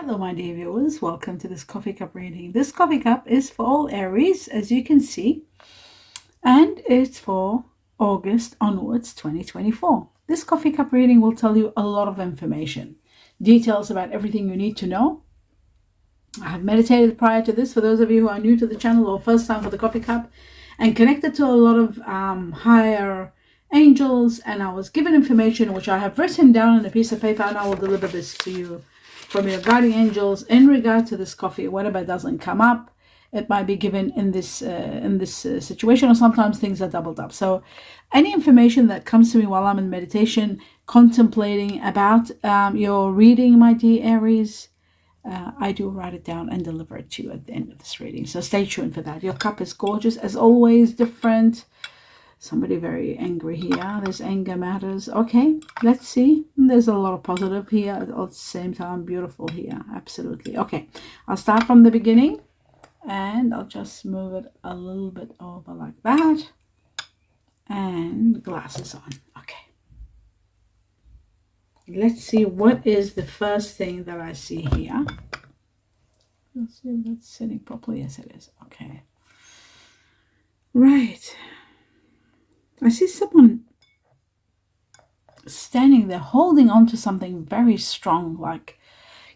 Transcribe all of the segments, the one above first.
Hello, my dear viewers. Welcome to this coffee cup reading. This coffee cup is for all Aries, as you can see, and it's for August onwards 2024. This coffee cup reading will tell you a lot of information, details about everything you need to know. I have meditated prior to this for those of you who are new to the channel or first time for the coffee cup, and connected to a lot of higher angels, and I was given information which I have written down on a piece of paper, and I will deliver this to you from your guardian angels in regard to this coffee. Whatever doesn't come up, it might be given in this situation, or sometimes things are doubled up. So any information that comes to me while I'm in meditation, contemplating about your reading, my dear Aries, I do write it down and deliver it to you at the end of this reading. So stay tuned for that. Your cup is gorgeous, as always, different. Somebody very angry here. There's anger matters. Okay, let's see. There's a lot of positive here at the same time. Beautiful here. Absolutely. Okay, I'll start from the beginning and I'll just move it a little bit over like that. And glasses on. Okay. Let's see what is the first thing that I see here. Let's see if that's sitting properly. Yes, it is. Okay. Right. I see someone standing there holding on to something very strong, like,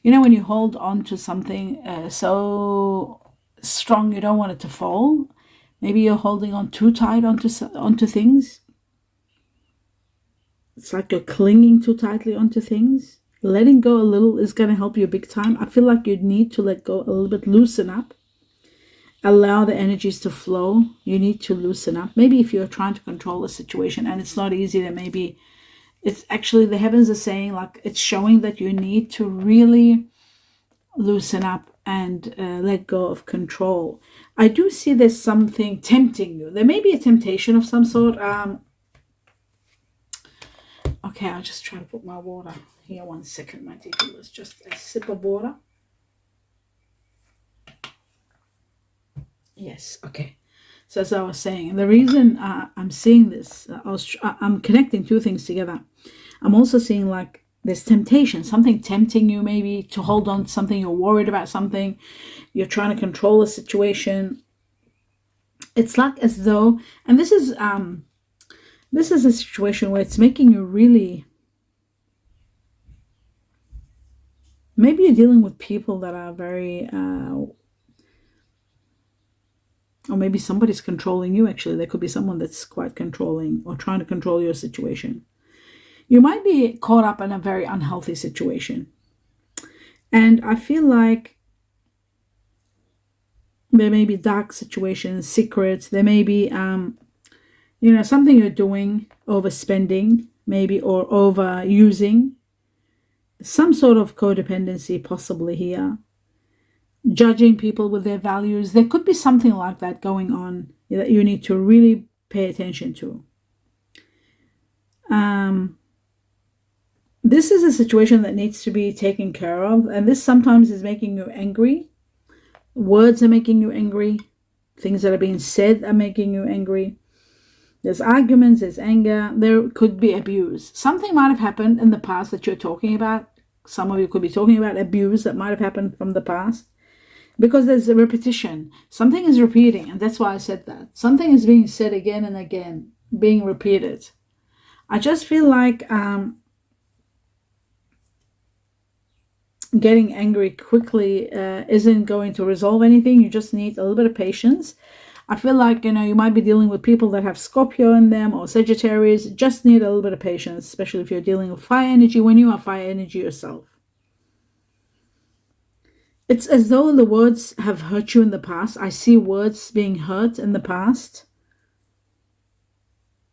you know, when you hold on to something so strong you don't want it to fall. Maybe you're holding on too tight onto things. It's like you're clinging too tightly onto things. Letting go a little is going to help you big time. I feel like you need to let go a little bit, loosen up. Allow the energies to flow. You need to loosen up. Maybe if you're trying to control a situation and it's not easy, then maybe it's actually the heavens are saying, like, it's showing that you need to really loosen up and let go of control. I do see there's something tempting you. There may be a temptation of some sort. Okay, I'll just try to put my water here. 1 second, my dear. It was just a sip of water. Yes, okay. So as I was saying, the reason I'm seeing this, I'm connecting two things together. I'm also seeing like there's temptation, something tempting you maybe to hold on to something. You're worried about something. You're trying to control a situation. It's like as though, and this is a situation where it's making you really, maybe you're dealing with people that are very, or maybe somebody's controlling you. Actually, there could be someone that's quite controlling or trying to control your situation. You might be caught up in a very unhealthy situation. And I feel like there may be dark situations, secrets. There may be, something you're doing, overspending, maybe, or overusing. Some sort of codependency possibly here. Judging people with their values. There could be something like that going on that you need to really pay attention to. This is a situation that needs to be taken care of, and this sometimes is making you angry. Words are making you angry. Things that are being said are making you angry. There's arguments, there's anger, there could be abuse. Something might have happened in the past that you're talking about. Some of you could be talking about abuse that might have happened from the past. Because there's a repetition. Something is repeating, and that's why I said that. Something is being said again and again, being repeated. I just feel like getting angry quickly isn't going to resolve anything. You just need a little bit of patience. I feel like, you might be dealing with people that have Scorpio in them or Sagittarius. Just need a little bit of patience, especially if you're dealing with fire energy, when you are fire energy yourself. It's as though the words have hurt you in the past. I see words being hurt in the past.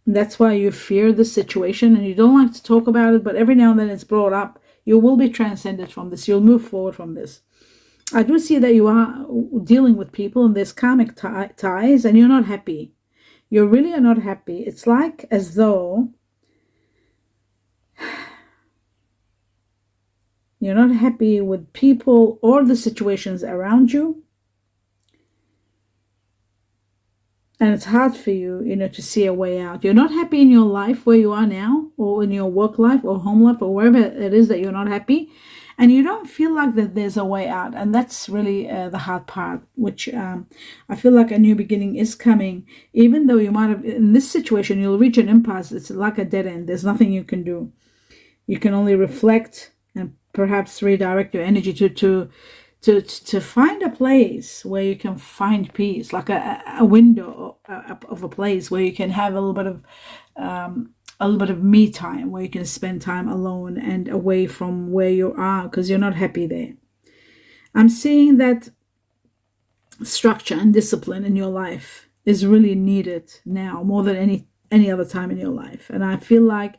And that's why you fear the situation and you don't like to talk about it, but every now and then it's brought up. You will be transcended from this. You'll move forward from this. I do see that you are dealing with people and there's karmic ties and you're not happy. You really are not happy. It's like as though you're not happy with people or the situations around you. And it's hard for you, to see a way out. You're not happy in your life where you are now, or in your work life or home life or wherever it is that you're not happy. and you don't feel like that there's a way out. And that's really the hard part, which I feel like a new beginning is coming. Even though you might have, in this situation, you'll reach an impasse. It's like a dead end. There's nothing you can do. You can only reflect and perhaps redirect your energy to find a place where you can find peace, like a window of a place where you can have a little bit of me time, where you can spend time alone and away from where you are, because you're not happy there. I'm seeing that structure and discipline in your life is really needed now more than any other time in your life. And I feel like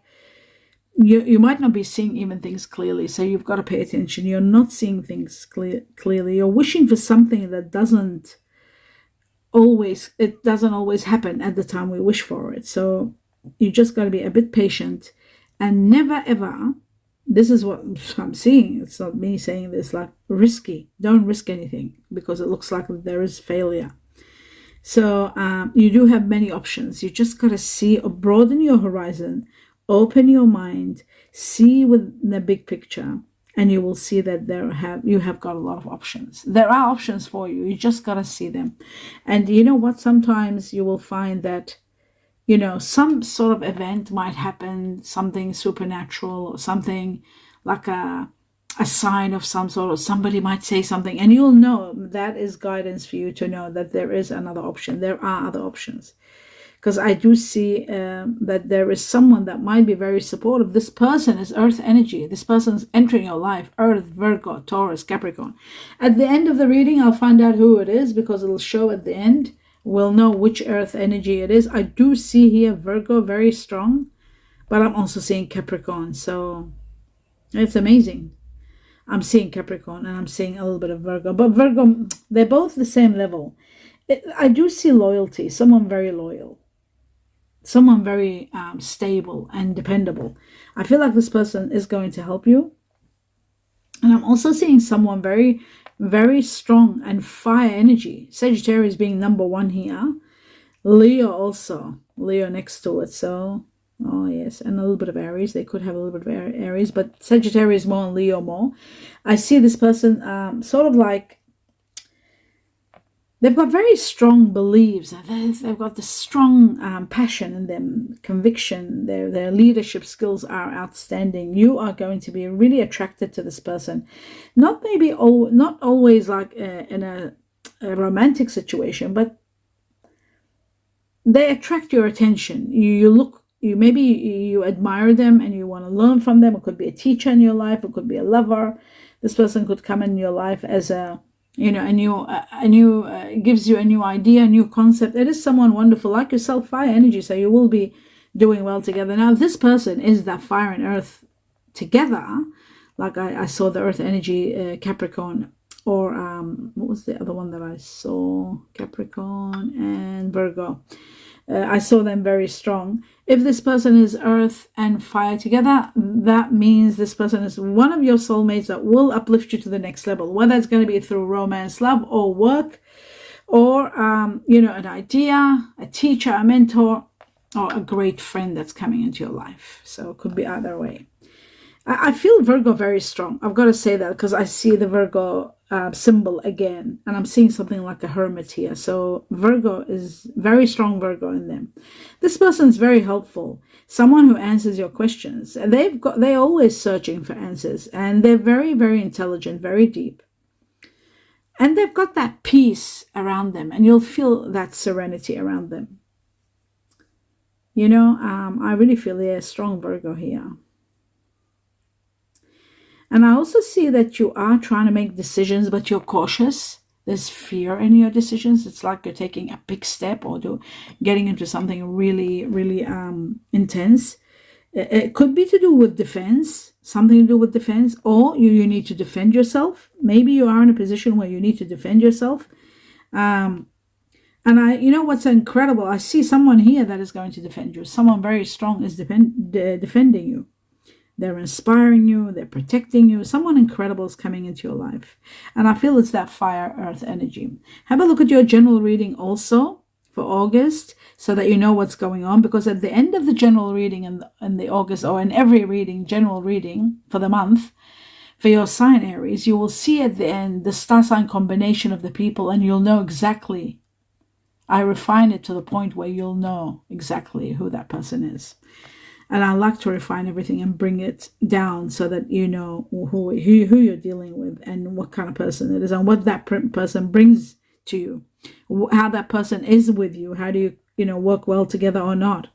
you might not be seeing even things clearly, so you've got to pay attention. You're not seeing things clearly. You're wishing for something that doesn't always happen at the time we wish for it. So you just got to be a bit patient, and never ever, this is what I'm seeing, it's not me saying this, like risky. Don't risk anything because it looks like there is failure. So you do have many options. You just got to see or broaden your horizon, open your mind, see with the big picture, and you will see that you have got a lot of options. There are options for you. You just got to see them. And you know what? Sometimes you will find that, you know, some sort of event might happen, something supernatural or something like a sign of some sort, or somebody might say something, and you'll know that is guidance for you to know that there is another option. There are other options. Because I do see that there is someone that might be very supportive. This person is earth energy. This person's entering your life. Earth, Virgo, Taurus, Capricorn. At the end of the reading, I'll find out who it is, because it'll show at the end. We'll know which earth energy it is. I do see here Virgo very strong, but I'm also seeing Capricorn. So it's amazing. I'm seeing Capricorn and I'm seeing a little bit of Virgo. But Virgo, they're both the same level. I do see loyalty. Someone very loyal. Someone very stable and dependable. I feel like this person is going to help you. And I'm also seeing someone very, very strong and fire energy. Sagittarius being number one here. Leo also. Leo next to it. So, oh yes. And a little bit of Aries. They could have a little bit of Aries. But Sagittarius more and Leo more. I see this person sort of like, they've got very strong beliefs. They've got this strong passion in them, conviction. Their leadership skills are outstanding. You are going to be really attracted to this person. Not always like in a romantic situation, but they attract your attention. Maybe you admire them and you want to learn from them. It could be a teacher in your life. It could be a lover. This person could come in your life as a gives you a new idea, a new concept. It is someone wonderful, like yourself, fire energy, so you will be doing well together. Now, this person is that fire and earth together, like I saw the earth energy, Capricorn, or what was the other one that I saw? Capricorn and Virgo. I saw them very strong. If this person is earth and fire together, that means this person is one of your soulmates that will uplift you to the next level, whether it's going to be through romance, love, or work, or an idea, a teacher, a mentor, or a great friend that's coming into your life. So it could be either way. I feel Virgo very strong. I've got to say that because I see the Virgo symbol again, and I'm seeing something like a hermit here. So Virgo is very strong, Virgo in them. This person is very helpful. Someone who answers your questions. They're always searching for answers, and they're very, very intelligent, very deep. And they've got that peace around them, and you'll feel that serenity around them. I really feel a strong Virgo here. And I also see that you are trying to make decisions, but you're cautious. There's fear in your decisions. It's like you're taking a big step or getting into something really, really intense. It could be to do with defense, something to do with defense, or you need to defend yourself. Maybe you are in a position where you need to defend yourself. And what's incredible, I see someone here that is going to defend you. Someone very strong is defending you. They're inspiring you. They're protecting you. Someone incredible is coming into your life. And I feel it's that fire earth energy. Have a look at your general reading also for August so that you know what's going on. Because at the end of the general reading in the August, or in every reading, general reading for the month, For your sign, Aries, you will see at the end the star sign combination of the people, and you'll know exactly. I refine it to the point where you'll know exactly who that person is. And I like to refine everything and bring it down so that you know who you're dealing with and what kind of person it is and what that person brings to you, how that person is with you. How do you work well together or not?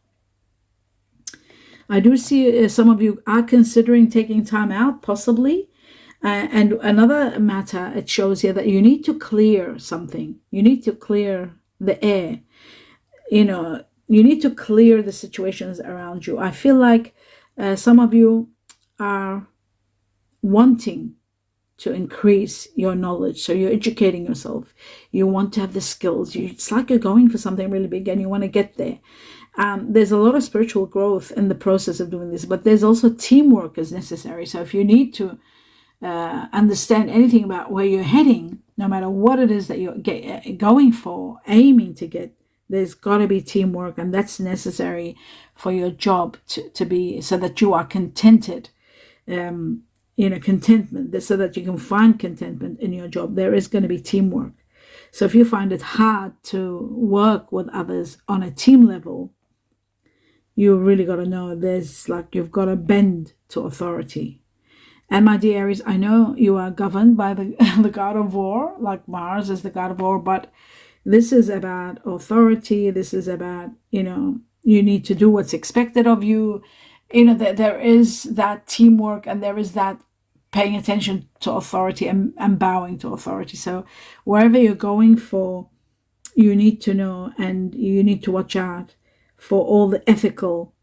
I do see some of you are considering taking time out, possibly. And another matter, it shows here that you need to clear something. You need to clear the air. You need to clear the situations around you. I feel like some of you are wanting to increase your knowledge. So you're educating yourself. You want to have the skills. It's like you're going for something really big and you want to get there. There's a lot of spiritual growth in the process of doing this, but there's also teamwork is necessary. So if you need to understand anything about where you're heading, no matter what it is that you're going for, aiming to get, there's got to be teamwork, and that's necessary for your job to be, so that you are contented, contentment, so that you can find contentment in your job. There is going to be teamwork. So if you find it hard to work with others on a team level, you really got to know you've got to bend to authority. And my dear Aries, I know you are governed by the god of war, like Mars is the god of war, but this is about authority. This is about, you need to do what's expected of you. There is that teamwork, and there is that paying attention to authority and bowing to authority. So wherever you're going for, you need to know, and you need to watch out for all the ethical,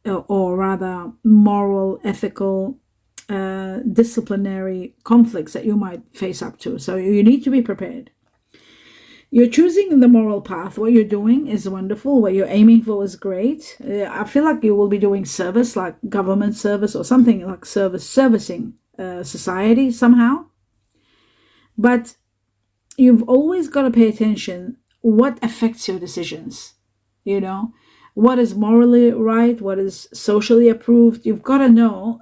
or rather moral, ethical, disciplinary conflicts that you might face up to. So you need to be prepared. You're choosing the moral path. What you're doing is wonderful. What you're aiming for is great. I feel like you will be doing service, like government service or something like servicing society somehow. But you've always got to pay attention what affects your decisions. What is morally right, what is socially approved. You've got to know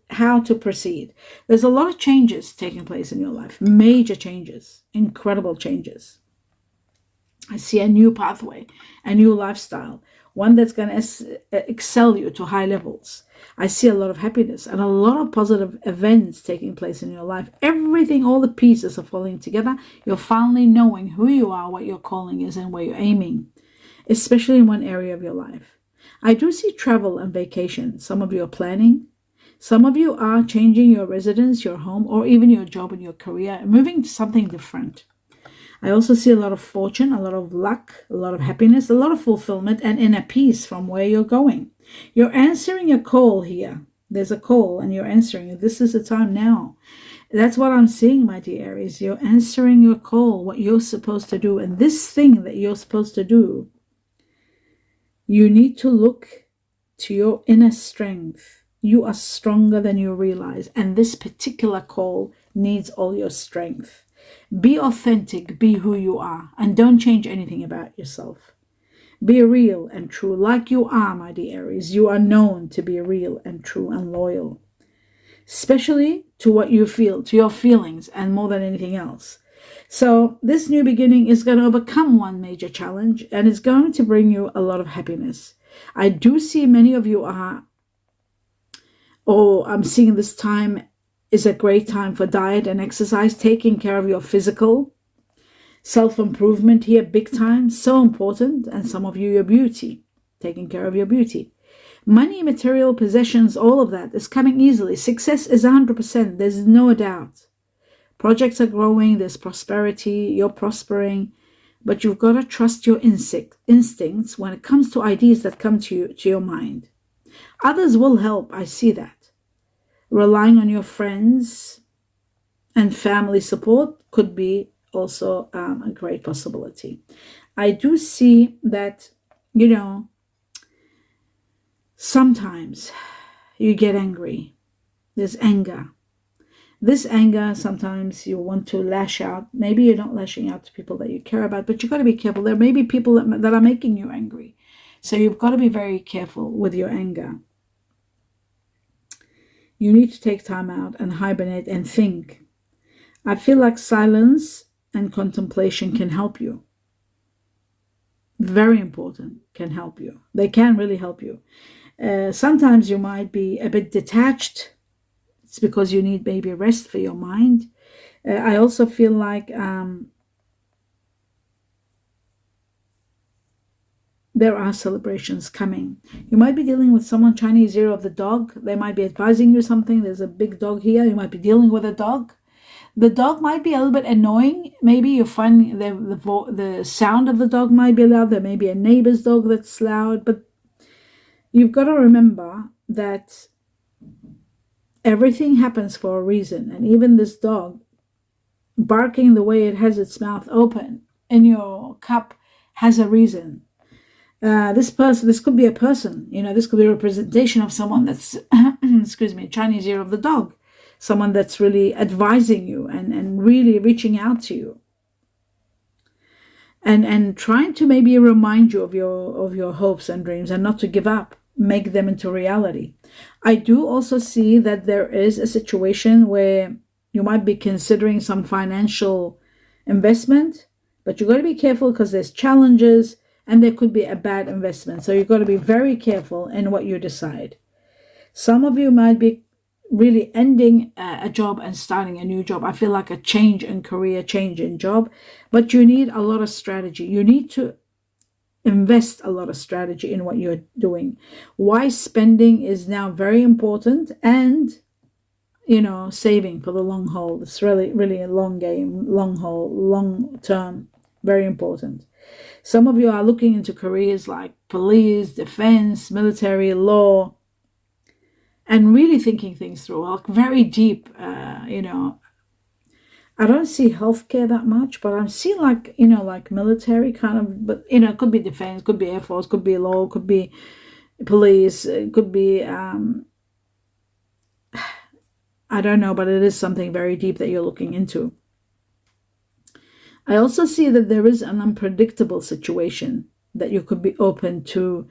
how to proceed. There's a lot of changes taking place in your life, major changes, incredible changes. I see a new pathway, a new lifestyle, one that's going to excel you to high levels. I see a lot of happiness and a lot of positive events taking place in your life. Everything, all the pieces are falling together. You're finally knowing who you are, what your calling is, and where you're aiming, especially in one area of your life. I do see travel and vacation. Some of you are planning. Some of you are changing your residence, your home, or even your job and your career, moving to something different. I also see a lot of fortune, a lot of luck, a lot of happiness, a lot of fulfillment, and inner peace from where you're going. You're answering a call here. There's a call and you're answering it. This is the time now. That's what I'm seeing, my dear Aries. You're answering your call, what you're supposed to do. And this thing that you're supposed to do, you need to look to your inner strength. You are stronger than you realize. And this particular call needs all your strength. Be authentic, be who you are, and don't change anything about yourself. Be real and true, like you are, my dear Aries. You are known to be real and true and loyal, especially to what you feel, to your feelings, and more than anything else. So this new beginning is going to overcome one major challenge, and it's going to bring you a lot of happiness. I do see many of you are, I'm seeing this time is a great time for diet and exercise, taking care of your physical, self-improvement here, big time, so important. And some of you, your beauty, taking care of your beauty. Money, material, possessions, all of that is coming easily. Success is 100%. There's no doubt. Projects are growing. There's prosperity. You're prospering. But you've got to trust your instincts when it comes to ideas that come to your mind. Others will help. I see that. Relying on your friends and family support could be also a great possibility. I do see that, sometimes you get angry. There's anger. This anger, sometimes you want to lash out. Maybe you're not lashing out to people that you care about, but you've got to be careful. There may be people that are making you angry. So you've got to be very careful with your anger. You need to take time out and hibernate and think. I feel like silence and contemplation can help you. Very important, can help you. They can really help you. Sometimes you might be a bit detached. It's because you need maybe rest for your mind. I also feel like there are celebrations coming. You might be dealing with someone, Chinese year of the dog. They might be advising you something. There's a big dog here. You might be dealing with a dog. The dog might be a little bit annoying. Maybe you find the sound of the dog might be loud. There may be a neighbor's dog that's loud. But you've got to remember that everything happens for a reason. And even this dog barking the way it has its mouth open in your cup has a reason. This could be a person, this could be a representation of someone that's, excuse me, Chinese year of the dog, someone that's really advising you and really reaching out to you and trying to maybe remind you of your hopes and dreams and not to give up, make them into reality. I do also see that there is a situation where you might be considering some financial investment, but you've got to be careful because there's challenges. And there could be a bad investment. So you've got to be very careful in what you decide. Some of you might be really ending a job and starting a new job. I feel like a change in career, change in job. But you need a lot of strategy. You need to invest a lot of strategy in what you're doing. Wise spending is now very important. And, saving for the long haul. It's really, really a long game, long haul, long term. Very important. Some of you are looking into careers like police, defense, military, law, and really thinking things through, like very deep. I don't see healthcare that much, but I'm seeing like military kind of, but it could be defense, could be Air Force, could be law, could be police, it could be, I don't know, but it is something very deep that you're looking into. I also see that there is an unpredictable situation that you could be open to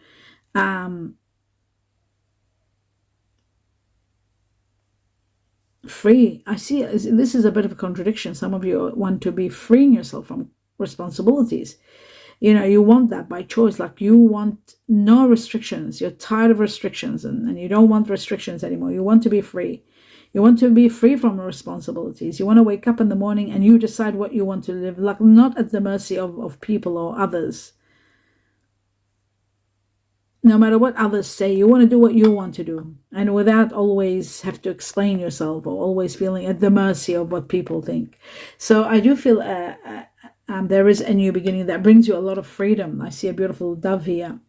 free. I see this is a bit of a contradiction. Some of you want to be freeing yourself from responsibilities. You want that by choice, like you want no restrictions. You're tired of restrictions and you don't want restrictions anymore. You want to be free. You want to be free from responsibilities. You want to wake up in the morning and you decide what you want to live, like not at the mercy of people or others. No matter what others say, you want to do what you want to do. And without always have to explain yourself or always feeling at the mercy of what people think. So I do feel there is a new beginning that brings you a lot of freedom. I see a beautiful dove here.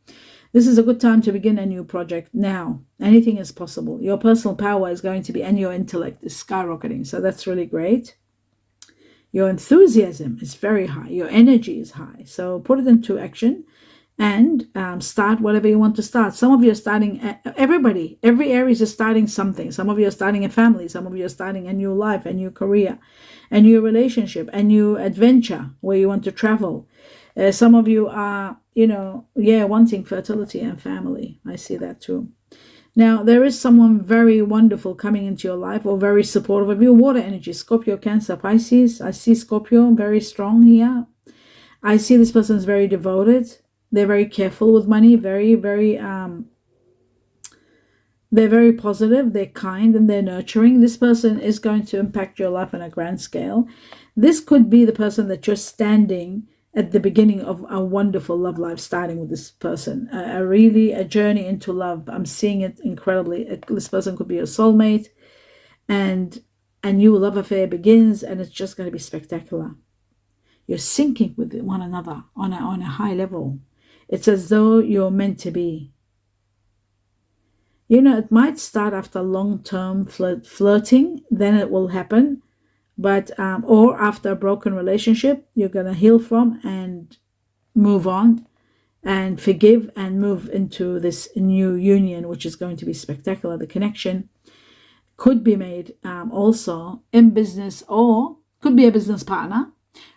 This is a good time to begin a new project now. Anything is possible. Your personal power is going to be, and your intellect is skyrocketing. So that's really great. Your enthusiasm is very high. Your energy is high. So put it into action and start whatever you want to start. Some of you are starting, every Aries is starting something. Some of you are starting a family. Some of you are starting a new life, a new career, a new relationship, a new adventure where you want to travel. Some of you are, wanting fertility and family. I see that too. Now, there is someone very wonderful coming into your life or very supportive of you. Water energy, Scorpio, Cancer, Pisces. I see Scorpio very strong here. I see this person is very devoted. They're very careful with money, very, very, they're very positive, they're kind, and they're nurturing. This person is going to impact your life on a grand scale. This could be the person that you're standing at the beginning of a wonderful love life, starting with this person, a journey into love. I'm seeing it incredibly. This person could be your soulmate, and a new love affair begins, and it's just going to be spectacular. You're syncing with one another on a high level. It's as though you're meant to be. It might start after long-term flirting, then it will happen. But or after a broken relationship, you're going to heal from and move on and forgive and move into this new union, which is going to be spectacular. The connection could be made also in business, or could be a business partner.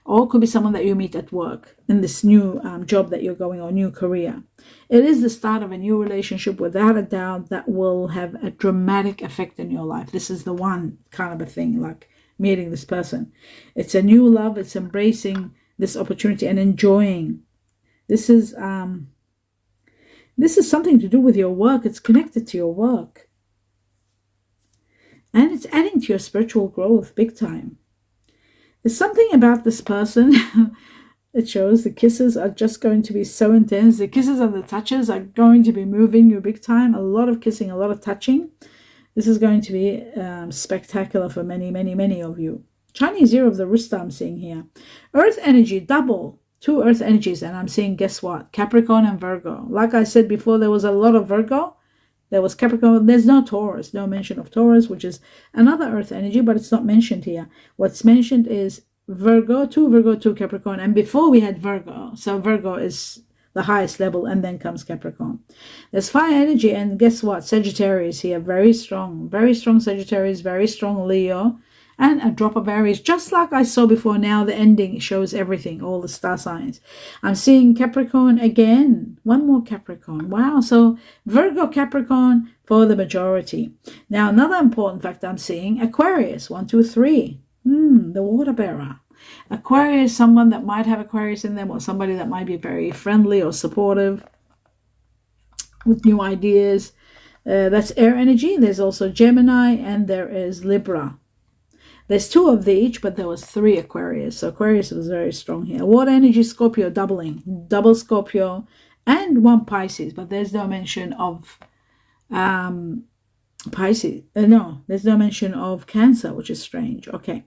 Or it could be someone that you meet at work in this new job that you're going or new career. It is the start of a new relationship, without a doubt, that will have a dramatic effect in your life. This is the one kind of a thing, like meeting this person. It's a new love. It's embracing this opportunity and enjoying. This is something to do with your work. It's connected to your work. And it's adding to your spiritual growth big time. There's something about this person. It shows the kisses are just going to be so intense. The kisses and the touches are going to be moving you big time. A lot of kissing, a lot of touching. This is going to be spectacular for many, many, many of you. Chinese year of the rooster I'm seeing here. Earth energy, double. 2 earth energies. And I'm seeing, guess what? Capricorn and Virgo. Like I said before, there was a lot of Virgo. There was Capricorn. There's no Taurus. No mention of Taurus, which is another earth energy, but it's not mentioned here. What's mentioned is Virgo, 2 Capricorn. And before we had Virgo. So Virgo is the highest level, and then comes Capricorn. There's fire energy, and guess what? Sagittarius here. Very strong Sagittarius, very strong Leo, and a drop of Aries, just like I saw before. Now the ending shows everything, all the star signs. I'm seeing Capricorn again. One more Capricorn. Wow. So Virgo, Capricorn for the majority. Now another important fact I'm seeing, Aquarius, 1, 2, 3. The water bearer. Aquarius, someone that might have Aquarius in them, or somebody that might be very friendly or supportive with new ideas. That's air energy. There's also Gemini, and there is Libra. There's 2 of each, but there was 3 Aquarius. So Aquarius was very strong here. Water energy, Scorpio, double Scorpio, and 1 Pisces. But there's no mention of Pisces. No, there's no mention of Cancer, which is strange. Okay,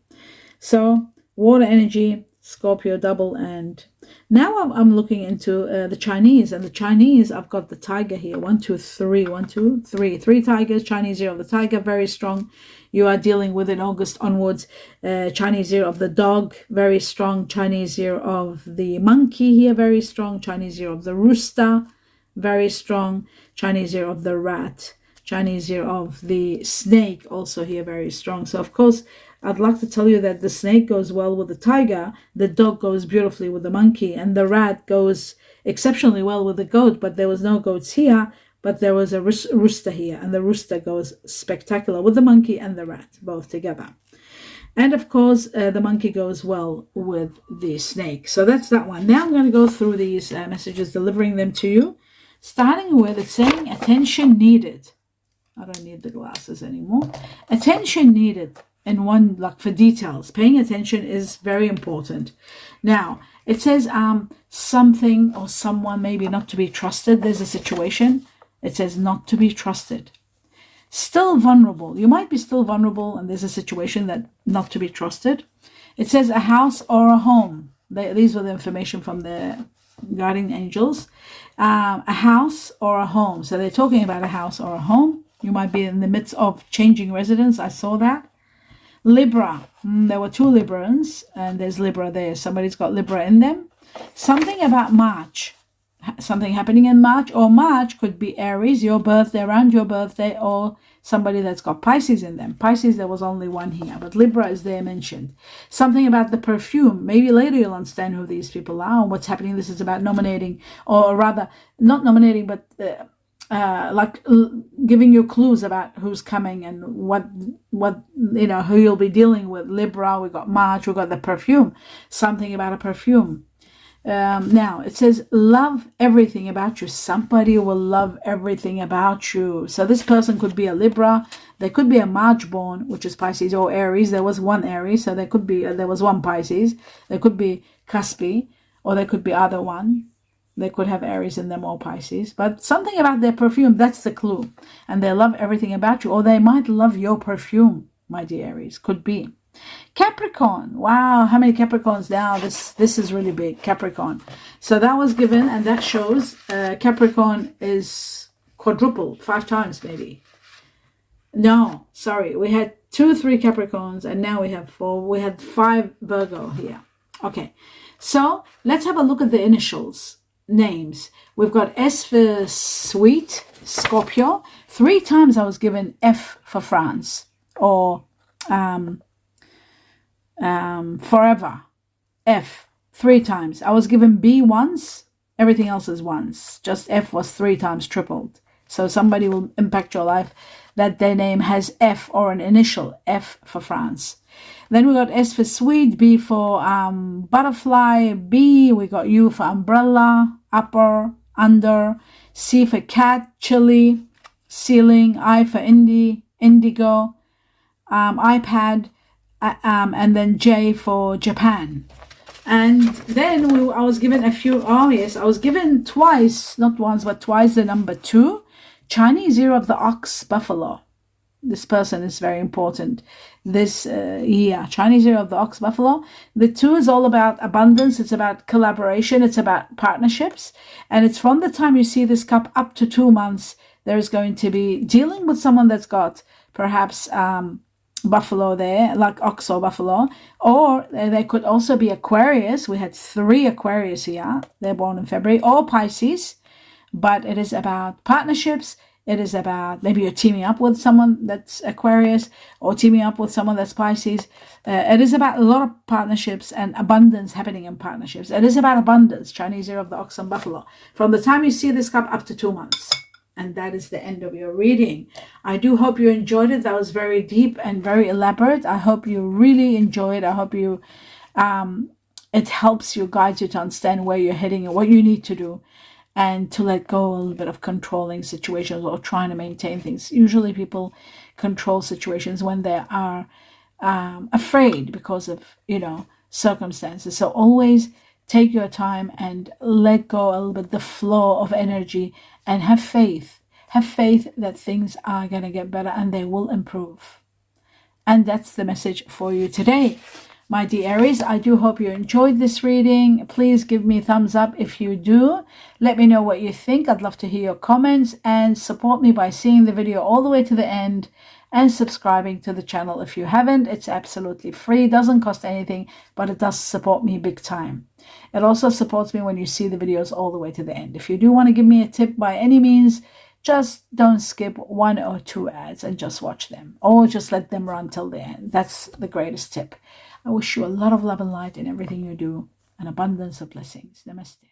so water energy, Scorpio, double, and now I'm looking into the Chinese, and the Chinese, I've got the tiger here. 1, 2, 3, 1, 2, 3, 3 tigers. Chinese year of the tiger, very strong. You are dealing with in August onwards. Chinese year of the dog, very strong. Chinese year of the monkey here, very strong. Chinese year of the rooster, very strong. Chinese year of the rat. Chinese year of the snake, also here, very strong. So of course, I'd like to tell you that the snake goes well with the tiger, the dog goes beautifully with the monkey, and the rat goes exceptionally well with the goat. But there was no goats here, but there was a rooster here, and the rooster goes spectacular with the monkey and the rat both together. And of course, the monkey goes well with the snake. So that's that one. Now I'm going to go through these messages, delivering them to you, starting with it saying attention needed. I don't need the glasses anymore. Attention needed. And one, like for details, paying attention is very important. Now it says something or someone maybe not to be trusted. There's a situation. It says not to be trusted. Still vulnerable. You might be still vulnerable, and there's a situation that not to be trusted. It says a house or a home. These were the information from the guardian angels. A house or a home. So they're talking about a house or a home. You might be in the midst of changing residence. I saw that. Libra. There were 2 Librans, and there's Libra there. Somebody's got Libra in them. Something about March. Something happening in March, or March could be Aries, your birthday, around your birthday, or somebody that's got Pisces in them. Pisces, there was only 1 here, but Libra is there mentioned. Something about the perfume. Maybe later you'll understand who these people are and what's happening. This is about nominating, or rather, not nominating, but giving you clues about who's coming and what who you'll be dealing with. Libra, we got March, we got the perfume. Something about a perfume. Now it says love everything about you. Somebody will love everything about you. So this person could be a Libra. There could be a March born, which is Pisces, or Aries. There was 1 Aries, so there was 1 Pisces. There could be Cuspi, or there could be either one. They could have Aries in them or Pisces, but something about their perfume, that's the clue. And they love everything about you, or they might love your perfume, my dear Aries. Could be. Capricorn. Wow, how many Capricorns now? This is really big. Capricorn. So that was given, and that shows Capricorn is quadrupled 5 times maybe. No, sorry. We had 2, 3 Capricorns, and now we have 4. We had 5 Virgo here. Okay, so let's have a look at the initials. Names. We've got S for sweet, Scorpio. 3 times I was given F for France, or forever. F 3 times. I was given B once, everything else is once. Just F was 3 times tripled. So somebody will impact your life that their name has F or an initial, F for France. Then we got S for sweet, B for butterfly, B, we got U for umbrella, upper, under, C for cat, chili, ceiling, I for indigo, iPad, and then J for Japan. And then I was given a few, I was given twice, not once, but twice the number 2, Chinese year of the ox, buffalo. This person is very important this year. Chinese year of the ox, buffalo. The 2 is all about abundance. It's about collaboration. It's about partnerships. And it's from the time you see this cup up to 2 months, there's going to be dealing with someone that's got perhaps buffalo there, like ox or buffalo. Or there could also be Aquarius. We had 3 Aquarius here. They're born in February. Or Pisces. But it is about partnerships. It is about maybe you're teaming up with someone that's Aquarius or teaming up with someone that's Pisces. It is about a lot of partnerships and abundance happening in partnerships. It is about abundance, Chinese year of the ox and buffalo. From the time you see this cup up to 2 months. And that is the end of your reading. I do hope you enjoyed it. That was very deep and very elaborate. I hope you really enjoyed. I hope you it helps you, guides you to understand where you're heading and what you need to do, and to let go a little bit of controlling situations or trying to maintain things. Usually people control situations when they are afraid because of, circumstances. So always take your time and let go a little bit the flow of energy and have faith. Have faith that things are going to get better and they will improve. And that's the message for you today. My dear Aries, I do hope you enjoyed this reading. Please give me a thumbs up if you do. Let me know what you think. I'd love to hear your comments, and support me by seeing the video all the way to the end and subscribing to the channel if you haven't. It's absolutely free, doesn't cost anything, but it does support me big time. It also supports me when you see the videos all the way to the end. If you do want to give me a tip by any means, just don't skip 1 or 2 ads and just watch them, or just let them run till the end. That's the greatest tip. I wish you a lot of love and light in everything you do, and abundance of blessings. Namaste.